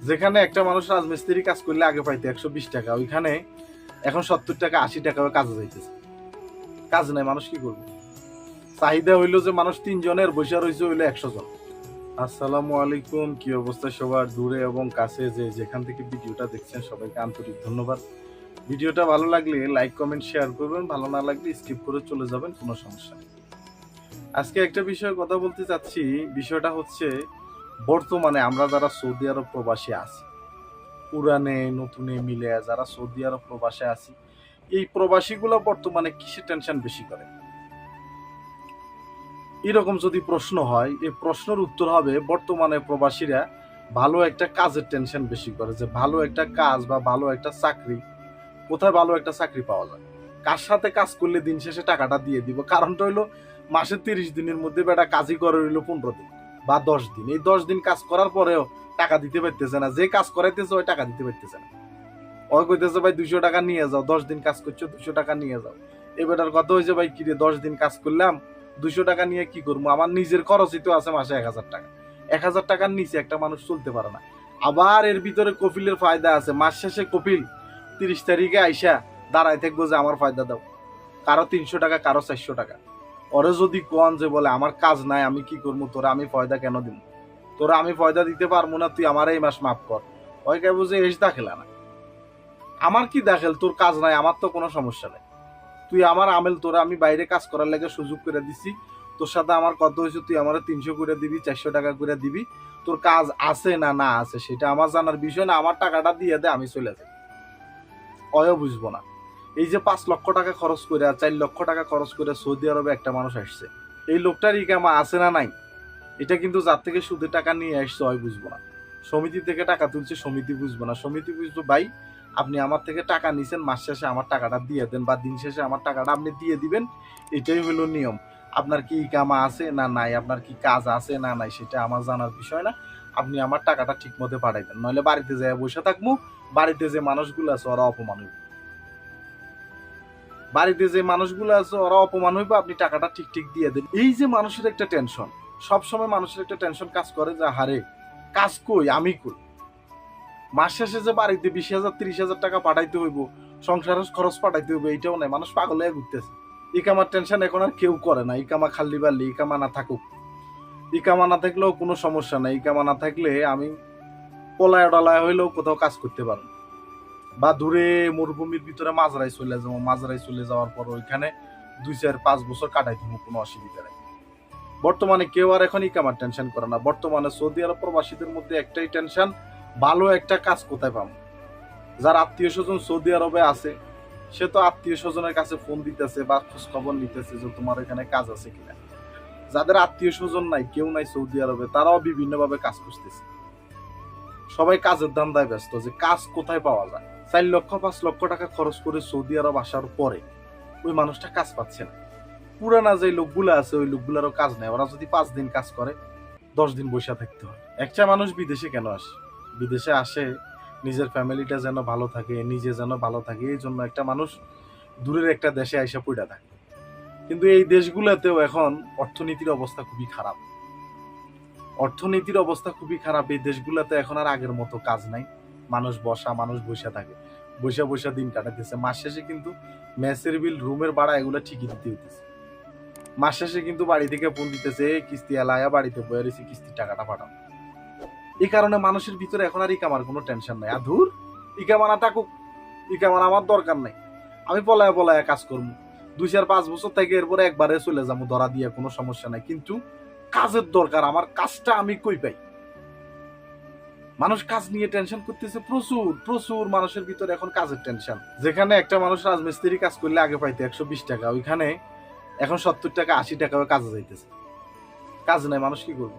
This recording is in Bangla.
যেখানে একটা মানুষ রাজমিস্ত্রি কাজ করলে আগে পাইতো 120 টাকা, ওইখানে এখন 70 টাকা 80 টাকা কাজে যাইতেছে। কাজ নাই, মানুষ কি করবে? চাহিদা হইলো যে মানুষ 3 জনের, বসে রয়েছে হইলো 100 জন। আসসালামু আলাইকুম, কি অবস্থা সবার, দূরে এবং কাছে যে যেখান থেকে ভিডিওটা দেখছেন সবাইকে আন্তরিক ধন্যবাদ। ভিডিওটা ভালো লাগলে লাইক কমেন্ট শেয়ার করবেন, ভালো না লাগলে স্কিপ করে চলে যাবেন, কোনো সমস্যা নেই। আজকে একটা বিষয়ে কথা বলতে চাচ্ছি। বিষয়টা হচ্ছে, বর্তমানে আমরা যারা সৌদি আরব প্রবাসী আছি, পুরানে নতুনে মিলে যারা সৌদি আরব প্রবাসে আছি, এই প্রবাসীগুলো বর্তমানে কিসের টেনশন বেশি করে? এরকম যদি প্রশ্ন হয়, এই প্রশ্নের উত্তর হবে বর্তমানে প্রবাসীরা ভালো একটা কাজের টেনশন বেশি করে, যে ভালো একটা কাজ বা ভালো একটা চাকরি, কোথায় ভালো একটা চাকরি পাওয়া যায়, কার সাথে কাজ করলে দিন শেষে টাকাটা দিয়ে দিব। কারণটা হইলো, মাসে 30 দিনের মধ্যে বেটা কাজই করে হইলো 15 দিন বা 10 দিন। এই 10 দিন কাজ করার পরেও টাকা দিতে পারতেছে না, যে কাজ করাইতেছে ওই টাকা দিতে পারতেছে না। ওই কইতেছে ভাই 200 টাকা নিয়ে যাও, 10 দিন কাজ করছো 200 টাকা নিয়ে যাও। এবারের কথা হয়েছে, ভাই কিরে 10 দিন কাজ করলাম, 200 টাকা নিয়ে কি করবো? আমার নিজের খরচই তো আছে মাসে 1000 টাকা। 1000 টাকার নিচে একটা মানুষ চলতে পারে না। আবার এর ভিতরে কপিলের ফায়দা আছে, মাস শেষে কপিল 30 তারিখে আইসা দাঁড়ায় থাকবো যে আমার ফায়দা দাও। কারো 300 টাকা, কারো 400 টাকা। ওরে যদি কোন যে বলে আমার কাজ নাই, আমি কি করবো, তোরা আমি ফয়দা কেন দিব? তোরা আমি ফয়দা দিতে পারবো না, তুই আমার এই মাস মাফ কর। ওই কে বুঝে এস দাখেলা না। আমার কি দেখেল, তোর কাজ নাই, আমার তো কোনো সমস্যা নেই। তুই আমার আমেল, তোরা আমি বাইরে কাজ করার লেগে সুযোগ করে দিছি, তোর সাথে আমার কত হয়েছে, তুই আমার 300 করে দিবি, 400 টাকা করে দিবি। তোর কাজ আছে না না আছে সেটা আমার জানার বিষয় না, আমার টাকাটা দিয়ে দে, আমি চলে যাই। অয় বুঝবো না। এই যে 5 লক্ষ টাকা খরচ করে, 4 লক্ষ টাকা খরচ করে সৌদি আরবে একটা মানুষ আসছে, এই লোকটার ইকামা আছে না নাই, এটা কিন্তু যার থেকে সুদের টাকা নিয়ে আসছে হয় বুঝবো না। সমিতি থেকে টাকা তুলছে, সমিতি বুঝবো না। সমিতি বুঝবো, ভাই আপনি আমার থেকে টাকা নিছেন, মাস শেষে আমার টাকাটা দিয়ে দেন, বা দিন শেষে আমার টাকাটা আপনি দিয়ে দিবেন। এটাই হলো নিয়ম। আপনার কি ইকামা আছে না নাই, আপনার কি কাজ আছে না নাই, সেটা আমার জানার বিষয় না। আপনি আমার টাকাটা ঠিক মতো পাঠাই দেন, নইলে বাড়িতে যাই বসে থাকবো। বাড়িতে যে মানুষগুলো আছে ওরা অপমান হইব। বাড়িতে যে মানুষগুলো আছে ওরা অপমান হইব, আপনি টাকাটা ঠিক ঠিক দিয়ে দেন। এই যে মানুষের একটা টেনশন, সবসময় মানুষের একটা টেনশন কাজ করে যে হারে কাজ কই, আমি কই। মাস শেষে যে বাড়িতে 20,000 30,000 টাকা পাঠাইতে হইব, সংসারের খরচ পাঠাইতে হইব, এইটাও নাই। মানুষ পাগল হয়ে ঘুরতেছে। ইকামার টেনশন এখন আর কেউ করে না। ইকামা খাল্লি বাল্লি, ইকামা না থাকুক। ইকামা না থাকলেও কোনো সমস্যা নাই। ইকামা না থাকলে আমি পলায় ডলায় হইলেও কোথাও কাজ করতে পারবো, বা দূরে মরুভূমির ভিতরে মাজরাই চলে যাবো। মাজরাই চলে যাওয়ার পর ওইখানে 2 4 5 বছর কাটাই দিব, কোনো অসুবিধা নেই। বর্তমানে কেউ আর এখন ইকামার টেনশন করে না। বর্তমানে সৌদি আরব প্রবাসীদের মধ্যে একটাই টেনশন, ভালো একটা কাজ কোথায় পাবো। যার আত্মীয় স্বজন সৌদি আরবে আছে, সে তো আত্মীয় স্বজনের কাছে ফোন দিতেছে বা খোঁজ খবর নিতেছে যে তোমার এখানে কাজ আছে কিনা। যাদের আত্মীয় স্বজন নাই, কেউ নাই সৌদি আরবে, তারাও বিভিন্ন ভাবে কাজ করতেছে। সবাই কাজের ধান্দায় ব্যস্ত, যে কাজ কোথায় পাওয়া যায়। 4 লক্ষ 5 লক্ষ টাকা খরচ করে সৌদি আরব আসার পরে ওই মানুষটা কাজ পাচ্ছে না। পুরানা যে লোকগুলো আছে, ওই লোকগুলোরও কাজ নেই। ওরা যদি 5 দিন কাজ করে, 10 দিন বসে থাকতে হয়। একটা মানুষ বিদেশে কেন আসে? বিদেশে আসে নিজের ফ্যামিলিটা যেন ভালো থাকে, নিজে যেন ভালো থাকে, এই জন্য একটা মানুষ দূরের একটা দেশে আইসা পড়ে থাকে। কিন্তু এই দেশগুলোতেও এখন অর্থনীতির অবস্থা খুবই খারাপ। অর্থনীতির অবস্থা খুবই খারাপ। এই দেশগুলোতে এখন আর আগের মতো কাজ নাই। মানুষ মানুষ বসে থাকে, বসে বসে দিন কাটাতেছে। মাস শেষে কিন্তু মেসের বিল, রুমের ভাড়া এগুলো ঠিকই দিতে হইতেছে। মাস শেষে কিন্তু বাড়ি থেকে ফোন দিতেছে, কিস্তি এলায়া বাড়িতে বয়ে রয়েছে, কিস্তির টাকাটা পাঠানো। এই কারণে মানুষের ভিতরে এখন আর ইকামার কোনো টেনশন নাই। আধুর ইকামা না থাকুক, ইকামার আমার দরকার নাই। আমি পলায় পলায় কাজ করবো 2 4 5 বছর থেকে, এরপরে একবারে চলে যাবো ধরা দিয়ে, কোনো সমস্যা নাই। কিন্তু কাজের দরকার, আমার কাজটা আমি কই পাই? মানুষ কাজ নিয়ে টেনশন করতেছে প্রচুর প্রচুর। মানুষের ভিতরে এখন কাজের টেনশন। যেখানে একটা মানুষ রাজমিস্ত্রি কাজ করলে আগে পাইতো 120 টাকা, ওইখানে এখন 70 টাকা 80 টাকা কাজে যাইতেছে। কাজ নাই, মানুষ কি করবো?